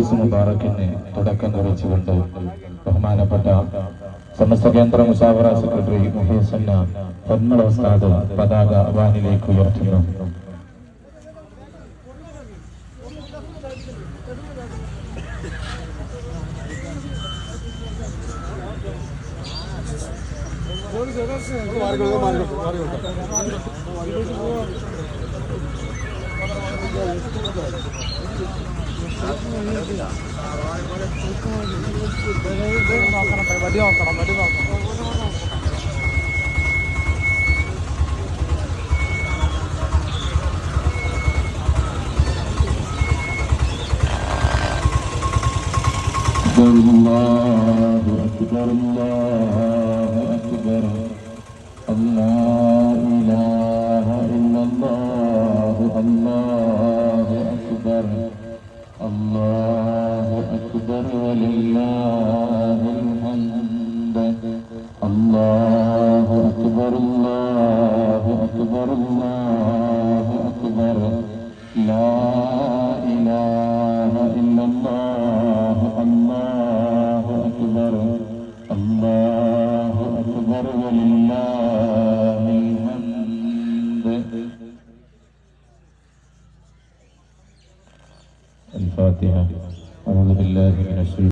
ഉറൂസ് മുബാറക്കിന് തുടക്കം കുറിച്ചുകൊണ്ട് ബഹുമാനപ്പെട്ട സമസ്ത കേന്ദ്ര മുശാവറ സെക്രട്ടറി മുഹീസുന്ന പൊന്മള ഉസ്താദ് പതാക വാനിലേക്ക് ഉയർത്തുന്നു. الله أكبر الله أكبر الله إله إلا الله الله أكبر الله أكبر ولله الحمد الله أكبر الله أكبر الله أكبر لا إله إلا الله الله أكبر الله أكبر ولله الحمد. الفاتحة. أعوذ بالله من الشيطان